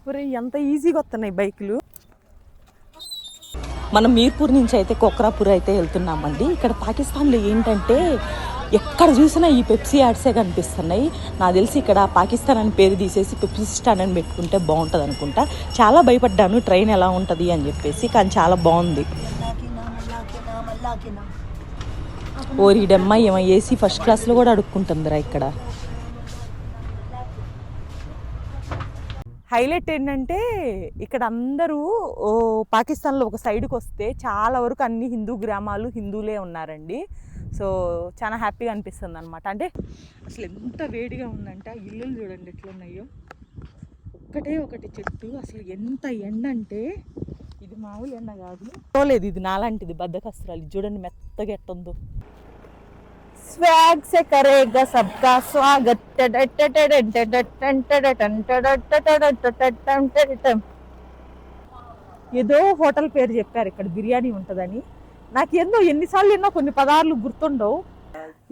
ఒరే ఎంత ఈజీగా వస్తున్నాయి బైకులు. మనం మీర్పూర్ నుంచి అయితే కోక్రాపూర్ అయితే వెళ్తున్నామండి. ఇక్కడ పాకిస్తాన్లో ఏంటంటే ఎక్కడ చూసినా ఈ పెప్సీ యాడ్సే కనిపిస్తున్నాయి. నాకు తెలిసి ఇక్కడ పాకిస్తాన్ అని పేరు తీసేసి పెప్సీ స్టాండ్ అని పెట్టుకుంటే బాగుంటుంది అనుకుంటా. చాలా భయపడ్డాను ట్రైన్ ఎలా ఉంటుంది అని చెప్పేసి, కానీ చాలా బాగుంది. ఓరిడమ్మ ఏమో ఏసీ ఫస్ట్ క్లాస్లో కూడా అడుక్కుంటుందిరా ఇక్కడ. హైలైట్ ఏంటంటే ఇక్కడ అందరూ పాకిస్తాన్లో ఒక సైడ్కి వస్తే చాలా వరకు అన్ని హిందూ గ్రామాలు హిందువులే ఉన్నారండి. సో చాలా హ్యాపీగా అనిపిస్తుంది అనమాట. అంటే అసలు ఎంత వేడిగా ఉందంటే ఆ ఇల్లులు చూడండి ఎట్లున్నాయో, ఒక్కటే ఒకటి చెట్టు. అసలు ఎంత ఎండ అంటే ఇది మామూలు ఎండ కాదు. లేదు ఇది నాలాంటిది బద్దకస్త్రాలు చూడండి మెత్తగా ఎట్టుందో. స్వాగ్ సే కరేగా సబ్కా స్వాగత్. ఏదో హోటల్ పేరు చెప్పారు ఇక్కడ బిర్యానీ ఉంటుందని. నాకు ఏందో ఎన్నిసార్లు ఎన్నో కొన్ని పదార్లు గుర్తుండవు.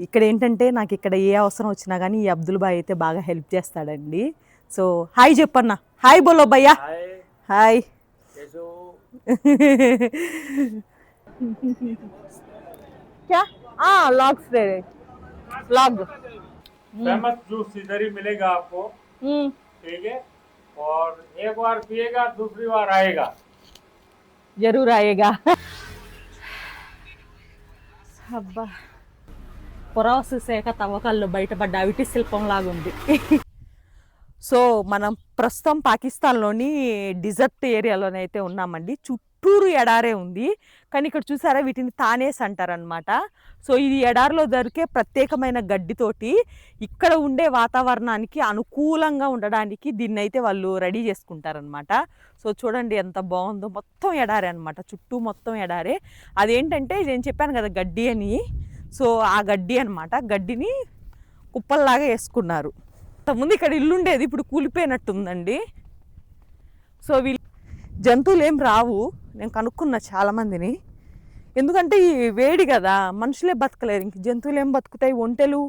ఇక్కడ ఏంటంటే నాకు ఇక్కడ ఏ అవసరం వచ్చినా కానీ ఈ అబ్దుల్ బాయ్ అయితే బాగా హెల్ప్ చేస్తాడండి. సో హాయ్ చెప్పన్నా. హాయ్ బోలో భయ్యా. హాయ్. क्या लॉग्स दे रहे लॉग फेमस जूस इधर ही मिलेगा आपको, ठीक है। और एक बार पिएगा दूसरी बार आएगा, जरूर आएगा. అబ్బా పొరవసేక తవ్వకాల్లో బయటపడ్డ అవిటి శిల్పం లాగా ఉంది. సో మనం ప్రస్తుతం పాకిస్తాన్లోని డిజర్ట్ ఏరియాలోనైతే ఉన్నామండి. చుట్టూరు ఎడారే ఉంది, కానీ ఇక్కడ చూసారా వీటిని తానేస్ అంటారనమాట. సో ఇది ఎడారిలో దొరికే ప్రత్యేకమైన గడ్డితోటి ఇక్కడ ఉండే వాతావరణానికి అనుకూలంగా ఉండడానికి దీన్ని అయితే వాళ్ళు రెడీ చేసుకుంటారనమాట. సో చూడండి ఎంత బాగుందో, మొత్తం ఎడారే అనమాట, చుట్టూ మొత్తం ఎడారే. అదేంటంటే నేను చెప్పాను కదా గడ్డి అని, సో ఆ గడ్డి అనమాట, గడ్డిని కుప్పల్లాగా వేసుకున్నారు. ముందు ఇక్కడ ఇల్లు ఉండేది, ఇప్పుడు కూలిపోయినట్టుందండి. సో వీళ్ళు జంతువులు ఏం రావు, నేను కనుక్కున్నా చాలామందిని. ఎందుకంటే ఈ వేడి కదా, మనుషులే బతకలేరు, ఇంక జంతువులు ఏం బతుకుతాయి? ఒంటెలు,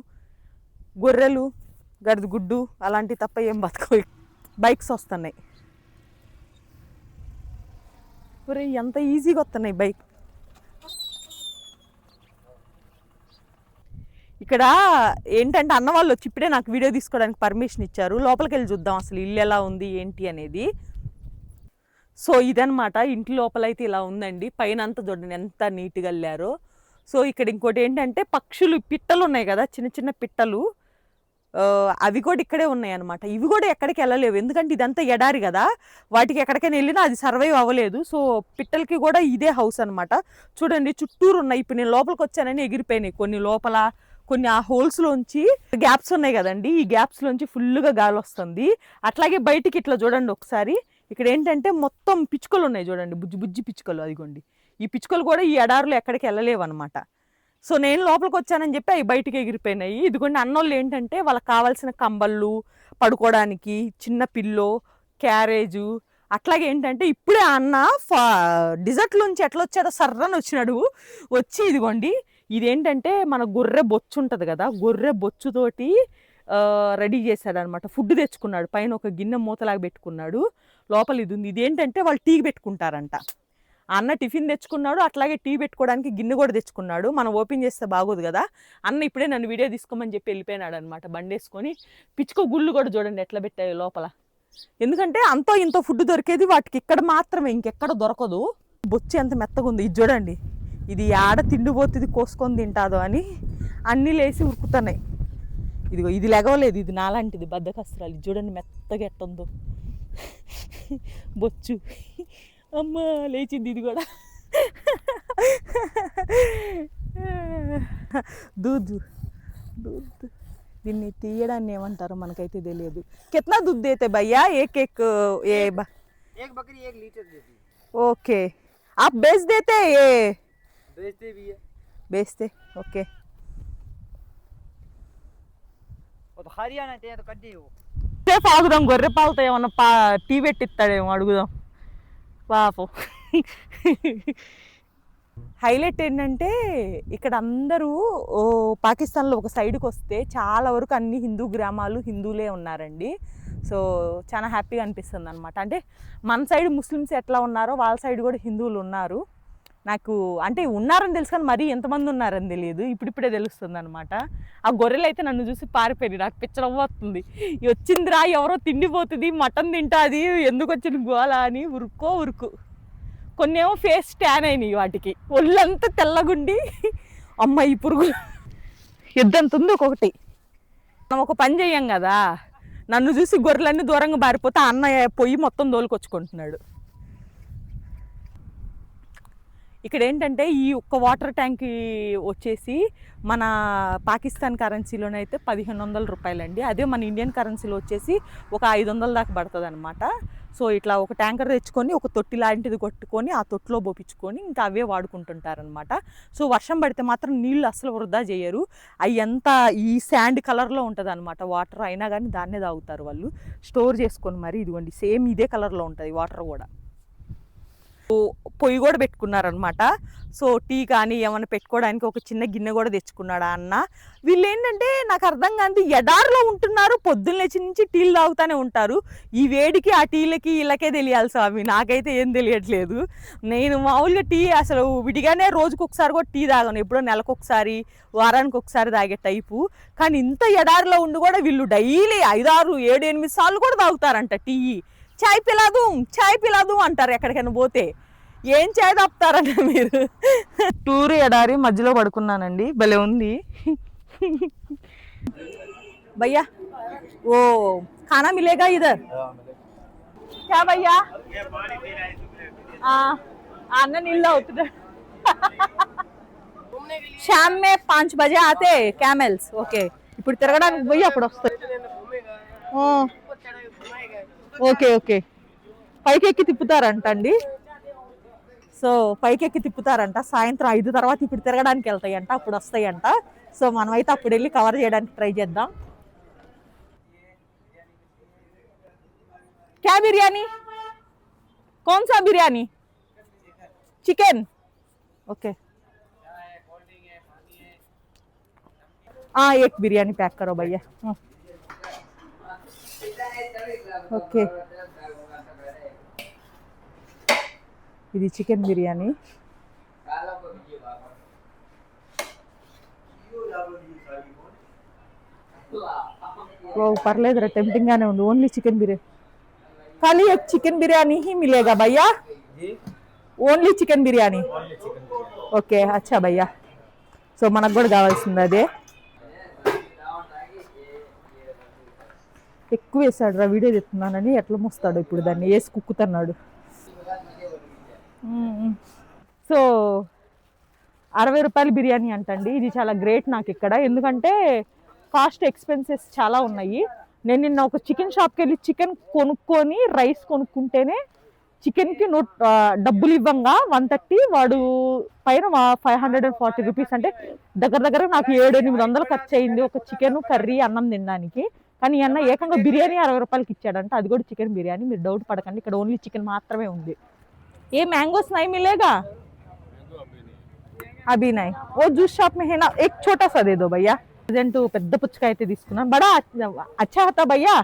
గొర్రెలు, గడిదగుడ్డు అలాంటివి తప్ప ఏం బతకవు. బైక్స్ వస్తున్నాయి. ఒరే ఎంత ఈజీగా వస్తున్నాయి బైక్. ఇక్కడ ఏంటంటే అన్న వాళ్ళు వచ్చి ఇప్పుడే నాకు వీడియో తీసుకోవడానికి పర్మిషన్ ఇచ్చారు. లోపలికి వెళ్ళి చూద్దాం అసలు ఇల్లు ఎలా ఉంది ఏంటి అనేది. సో ఇదనమాట ఇంటి లోపల అయితే ఇలా ఉందండి. పైన అంతా చూడండి ఎంత నీట్గా వెళ్ళారో. సో ఇక్కడ ఇంకోటి ఏంటంటే పక్షులు, పిట్టలు ఉన్నాయి కదా, చిన్న చిన్న పిట్టలు, అవి కూడా ఇక్కడే ఉన్నాయి అనమాట. ఇవి కూడా ఎక్కడికి వెళ్ళలేవు, ఎందుకంటే ఇదంతా ఎడారి కదా, వాటికి ఎక్కడికైనా వెళ్ళినా అది సర్వైవ్ అవ్వలేదు. సో పిట్టలకి కూడా ఇదే హౌస్ అనమాట. చూడండి చుట్టూరు ఉన్నాయి. ఇప్పుడు నేను లోపలికి వచ్చానని ఎగిరిపోయినాయి కొన్ని లోపల, కొన్ని ఆ హోల్స్లోంచి గ్యాప్స్ ఉన్నాయి కదండి, ఈ గ్యాప్స్లోంచి ఫుల్గా గాలి వస్తుంది. అట్లాగే బయటికి ఇట్లా చూడండి ఒకసారి, ఇక్కడ ఏంటంటే మొత్తం పిచ్చుకలు ఉన్నాయి చూడండి, బుజ్జి బుజ్జి పిచ్చుకలు. అదిగోండి ఈ పిచ్చుకలు కూడా ఈ ఎడారులో ఎక్కడికి వెళ్ళలేవు అనమాట. సో నేను లోపలికి వచ్చానని చెప్పి అవి బయటికి ఎగిరిపోయినాయి. ఇదిగోండి అన్నోళ్ళు ఏంటంటే వాళ్ళకి కావాల్సిన కంబళ్ళు, పడుకోవడానికి చిన్న పిల్లో, క్యారేజు, అట్లాగే ఏంటంటే ఇప్పుడే అన్న డిజర్ట్లోంచి ఎట్లా వచ్చాడో సర్రని వచ్చినాడు. వచ్చి ఇదిగోండి ఇదేంటంటే మన గొర్రె బొచ్చు ఉంటుంది కదా, గొర్రె బొచ్చుతోటి రెడీ చేశాడనమాట. ఫుడ్ తెచ్చుకున్నాడు, పైన ఒక గిన్నె మూతలాగా పెట్టుకున్నాడు, లోపల ఇది ఉంది. ఇదేంటంటే వాళ్ళు టీ పెట్టుకుంటారంట. అన్న టిఫిన్ తెచ్చుకున్నాడు, అట్లాగే టీ పెట్టుకోవడానికి గిన్నె కూడా తెచ్చుకున్నాడు. మనం ఓపెన్ చేస్తే బాగోదు కదా, అన్న ఇప్పుడే నన్ను వీడియో తీసుకోమని చెప్పి వెళ్ళిపోయినాడు అనమాట బండేసుకొని. పిచ్చుకో గుళ్ళు కూడా చూడండి ఎట్లా పెట్టాయి లోపల, ఎందుకంటే అంతో ఇంతో ఫుడ్ దొరికేది వాటికి ఇక్కడ మాత్రమే, ఇంకెక్కడ దొరకదు. బొచ్చి ఎంత మెత్తగా ఉంది, ఇది చూడండి, ఇది ఆడ తిండిపోతుంది కోసుకొని తింటాదో అని అన్నీ లేచి ఉరుకుతున్నాయి. ఇదిగో ఇది లెగవలేదు, ఇది నాలాంటిది బద్దకస్త్రాలు. ఇది చూడండి మెత్తగా ఎట్టుందో బొచ్చు. అమ్మ లేచింది ఇది కూడా. దూద్ దూద్ దీన్ని తీయడాన్ని ఏమంటారో మనకైతే తెలియదు. కిतना दूध देते भैया? एक एक एक बकरी 1 लीटर देती है. ओके, आप बेच देते हैं? ये बेचते भी है. बेचते, ओके. और तो हरियाणा ते तो कड्डी हो. సేఫ్ ఆగుదాం, గొర్రె పాలతో ఏమన్నా టీ పెట్టిస్తాడేమో అడుగుదాం పాపం. హైలైట్ ఏంటంటే ఇక్కడ అందరూ పాకిస్తాన్లో ఒక సైడ్కి వస్తే చాలా వరకు అన్ని హిందూ గ్రామాలు హిందువులే ఉన్నారండి. సో చాలా హ్యాపీగా అనిపిస్తుంది అనమాట. అంటే మన సైడ్ ముస్లిమ్స్ ఎట్లా ఉన్నారో వాళ్ళ సైడ్ కూడా హిందువులు ఉన్నారు. నాకు అంటే ఉన్నారని తెలుసు కానీ మరీ ఎంతమంది ఉన్నారని తెలియదు, ఇప్పుడిప్పుడే తెలుస్తుంది అనమాట. ఆ గొర్రెలు అయితే నన్ను చూసి పారిపోయి నాకు పిచ్చరవ్వస్తుంది, వచ్చిందిరా ఎవరో తిండిపోతుంది మటన్ తింటుంది ఎందుకు వచ్చిన గోల అని ఉరుకు. కొన్ని ఏమో ఫేస్ ట్యాన్ అయినాయి, వాటికి ఒళ్ళంతా తెల్లగుండి అమ్మ ఈ పురుగు ఎద్దంత ఉంది ఒక్కొక్కటి. మనం ఒక పని చెయ్యం కదా, నన్ను చూసి గొర్రెలన్నీ దూరంగా బారిపోతే అన్నయ్య పొయ్యి మొత్తం దోలుకొచ్చుకుంటున్నాడు. ఇక్కడ ఏంటంటే ఈ ఒక్క వాటర్ ట్యాంక్ వచ్చేసి మన పాకిస్తాన్ కరెన్సీలోనైతే 1500 రూపాయలండి. అదే మన ఇండియన్ కరెన్సీలో వచ్చేసి ఒక 500 దాకా పడుతుంది అనమాట. సో ఇట్లా ఒక ట్యాంకర్ తెచ్చుకొని ఒక తొట్టి లాంటిది కొట్టుకొని ఆ తొట్టిలో పోపించుకొని ఇంకా అవే వాడుకుంటుంటారనమాట. సో వర్షం పడితే మాత్రం నీళ్ళు అసలు వృధా చేయరు. అవి ఎంత ఈ శాండ్ కలర్లో ఉంటుంది అనమాట వాటర్, అయినా కానీ దాన్నే తాగుతారు వాళ్ళు స్టోర్ చేసుకొని. మరి ఇదిగోండి సేమ్ ఇదే కలర్లో ఉంటుంది వాటర్ కూడా. పొయ్యి కూడా పెట్టుకున్నారనమాట. సో టీ కానీ ఏమైనా పెట్టుకోవడానికి ఒక చిన్న గిన్నె కూడా తెచ్చుకున్నాడా అన్న. వీళ్ళు ఏంటంటే నాకు అర్థం కాదు, ఎడారిలో ఉంటున్నారు, పొద్దున్న లేచి నుంచి టీలు తాగుతూనే ఉంటారు. ఈ వేడికి ఆ టీలకి వీళ్ళకే తెలియాలి స్వామి, నాకైతే ఏం తెలియట్లేదు. నేను మామూలుగా టీ అసలు విడిగానే రోజుకి ఒకసారి కూడా టీ తాగను, ఎప్పుడో నెలకు ఒకసారి వారానికి ఒకసారి తాగే టైపు. కానీ ఇంత ఎడారిలో ఉండి కూడా వీళ్ళు డైలీ 5, 6, 7, 8 సార్లు కూడా తాగుతారంట టీ. చాయ్ పిలాదు అంటారు ఎక్కడికైనా పోతే. ఏం చాయ్ తాపుతారంట మీరు. టూర్ ఎడారి మధ్యలో పడుకున్నానండి, భలే ఉంది. భయ్యా ఓ ఖానా మిలేగా ఇదర్ క్యా భయ్యా? అన్న నీళ్ళు అవుతుంది. शाम में 5 बजे आते कैमल्स. ఓకే ఇప్పుడు తిరగడానికి పోయి అప్పుడు వస్తాయి. ఓకే పైకెక్కి తిప్పుతారంట అండి. సో పైకెక్కి తిప్పుతారంట సాయంత్రం 5 తర్వాత. ఇప్పుడు తిరగడానికి వెళ్తాయంట, అప్పుడు వస్తాయంట. సో మనమైతే అప్పుడు వెళ్ళి కవర్ చేయడానికి ట్రై చేద్దాం. క్యా బిర్యానీ? कौन सा बिरयानी? चिकन. ओके एक बिरयानी पैक करो भैया. ओके ఇది చికెన్ బిర్యానీ. ఓ పర్లేదురా, టెంప్టింగ్ గానే ఉంది. Only chicken biryani. ఖాళీ एक चिकन बिरयानी ही मिलेगा भैया? Only chicken biryani. ఓకే అచ్చా భయ్యా. సో మనకు కూడా కావాల్సింది అదే. ఎక్కువ వేసాడు రా, వీడియో చెప్తున్నానని ఎట్లా మోస్తాడు ఇప్పుడు దాన్ని వేసి కుక్కుతున్నాడు. సో 60 రూపాయల బిర్యానీ అంటండి. ఇది చాలా గ్రేట్ నాకు ఇక్కడ, ఎందుకంటే కాస్ట్ ఎక్స్పెన్సెస్ చాలా ఉన్నాయి. నేను నిన్న ఒక చికెన్ షాప్కి వెళ్ళి చికెన్ కొనుక్కొని రైస్ కొనుక్కుంటేనే చికెన్కి డబ్బులు ఇవ్వంగా 130, వాడు పైన 540 రూపీస్. అంటే దగ్గర నాకు 700-800 ఖర్చు అయింది ఒక చికెన్ కర్రీ అన్నం తినడానికి. కానీ అన్న ఏకంగా బిర్యానీ 60 రూపాయలకి ఇచ్చాడంట, అది కూడా చికెన్ బిర్యానీ. మీరు డౌట్ పడకండి, ఇక్కడ ఓన్లీ చికెన్ మాత్రమే ఉంది. ఏ మ్యాంగోస్ నై మిలేగా? అభి నై. ఓ జ్యూస్ షాప్ మే హే నా, ఏక్ ఛోటా సా దే దో భయ్యా. ప్రెజెంట్ పెద్ద పుచ్చకాయ అయితే తీసుకున్నాను. బడా అచ్చా హతా భయ్యా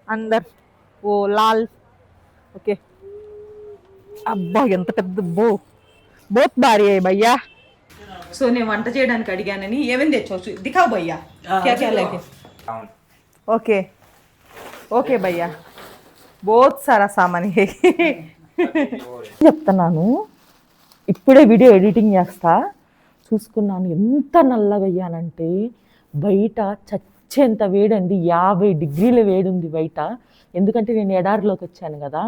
అందర్ ఓ లాల్. ఓకే అబ్బా ఎంత పెద్ద బోత్ భారీ అయ్యి భయ్యా. సో నేను వంట చేయడానికి అడిగానని ఏమేమి తెచ్చవచ్చు దిఖావు భయ్యా. క్యా క్యా లగే? ఓకే ఓకే భయ్యా బోత్ సారా సామాన్ చెప్తున్నాను. ఇప్పుడే వీడియో ఎడిటింగ్ చేస్తా చూసుకున్నాను. ఎంత నల్లగయ్యానంటే బయట చచ్చేంత వేడండి, 50 డిగ్రీల వేడి ఉంది బయట. ఎందుకంటే నేను ఎడారిలోకి వచ్చాను కదా.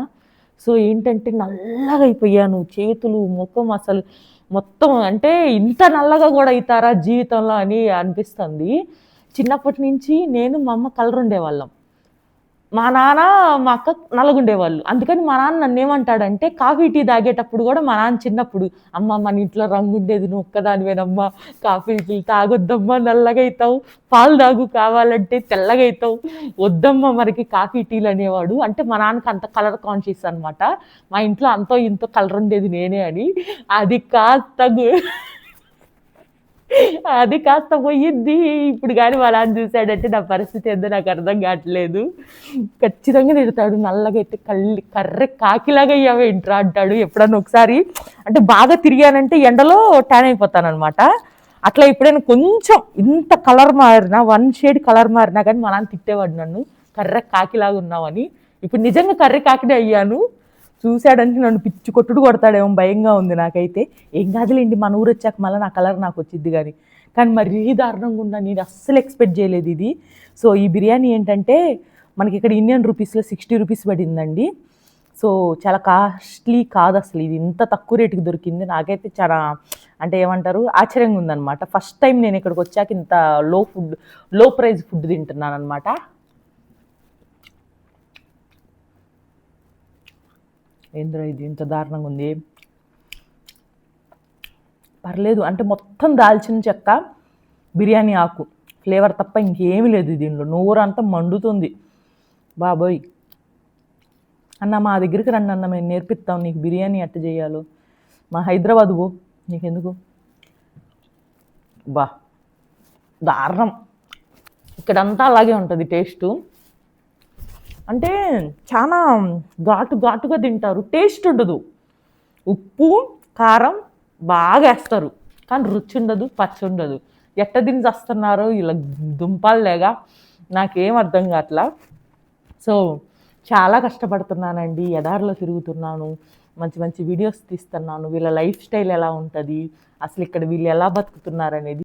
సో ఏంటంటే నల్లగా అయిపోయాను, చేతులు ముఖం అసలు మొత్తం. అంటే ఇంత నల్లగా కూడా అవుతారా జీవితంలో అని అనిపిస్తుంది. చిన్నప్పటి నుంచి నేను మా అమ్మ కలర్ ఉండేవాళ్ళం. మా నాన్న మా అక్క నల్లగుండేవాళ్ళు. అందుకని మా నాన్న నన్నేమంటాడంటే, కాఫీ, టీ తాగేటప్పుడు గూడా మా నాన్న చిన్నప్పుడు, "అమ్మ మన ఇంట్లో రంగుండేది నువ్వు ఒక్కదానివేనమ్మా. Coffee, tea తాగొద్దమ్మా నల్లగైతావు. పాలు తాగు కావాలంటే తెల్లగైతావు. వద్దమ్మా మనకి కాఫీ, టీలు" అనేవాడు. అంటే మా నాన్నకి అంత కలర్ కాన్షియస్ అనమాట. మా ఇంట్లో అంతో ఇంతో కలర్ ఉండేది నేనే అని. అది కాస్త అది కాస్త పోయిద్ది. ఇప్పుడు కానీ మా నాన్న చూశాడంటే నా పరిస్థితి ఏందో నాకు అర్థం కావట్లేదు. ఖచ్చితంగా తిడతాడు. నల్లగా అయితే కర్రె కాకిలాగా అయ్యావే ఇంట్రా అంటాడు ఎప్పుడన్నా ఒకసారి. అంటే బాగా తిరిగానంటే ఎండలో ట్యాన్ అయిపోతానమాట. అట్లా ఎప్పుడైనా కొంచెం ఇంత కలర్ మారినా, 1 షేడ్ కలర్ మారినా కానీ మా నాన్న తిట్టేవాడు నన్ను, కర్రె కాకిలాగా ఉన్నావని. ఇప్పుడు నిజంగా కర్రె కాకినే అయ్యాను. చూశాడంటే నన్ను పిచ్చి కొట్టుడు కొడతాడేమో భయంగా ఉంది నాకైతే. ఏం కాదులేండి, మన ఊరు వచ్చాక మళ్ళీ నా కలర్ నాకు వచ్చిద్ది కానీ మరీ దారుణంగా ఉన్నా. నేను అస్సలు ఎక్స్పెక్ట్ చేయలేదు ఇది. సో ఈ బిర్యానీ ఏంటంటే మనకి ఇక్కడ ఇండియన్ రూపీస్లో 60 రూపీస్ పడిందండి. సో చాలా కాస్ట్లీ కాదు అసలు, ఇది ఇంత తక్కువ రేటుకి దొరికింది. నాకైతే చాలా అంటే ఏమంటారు ఆశ్చర్యంగా ఉందన్నమాట. ఫస్ట్ టైం నేను ఇక్కడికి వచ్చాక ఇంత లో ప్రైస్ ఫుడ్ తింటున్నాను అనమాట. ఏంద్రా ఇది ఇంత దారుణంగా ఉంది. పర్లేదు అంటే మొత్తం దాల్చిన చెక్క, బిర్యానీ ఆకు ఫ్లేవర్ తప్ప ఇంకేమీ లేదు దీనిలో. నోరంతా మండుతుంది బాబోయ్. అన్న మా దగ్గరికి రండి అన్న, మేము నేర్పిస్తాం నీకు బిర్యానీ ఎట్ట చేయాలో. మా హైదరాబాద్ పో, నీకెందుకు. బా దారుణం. ఇక్కడంతా అలాగే ఉంటుంది టేస్టు. అంటే చాలా ఘాటుగా తింటారు, టేస్ట్ ఉండదు. ఉప్పు కారం బాగా వేస్తారు కానీ రుచి ఉండదు, పచ్చి ఉండదు. ఎట్ట తిని వస్తున్నారో ఇలా దుంపాలేగా నాకేం అర్థం కావట్లా. సో చాలా కష్టపడుతున్నానండి, ఎడారిలో తిరుగుతున్నాను, మంచి మంచి వీడియోస్ తీస్తున్నాను. వీళ్ళ లైఫ్ స్టైల్ ఎలా ఉంటుంది, అసలు ఇక్కడ వీళ్ళు ఎలా బతుకుతున్నారు అనేది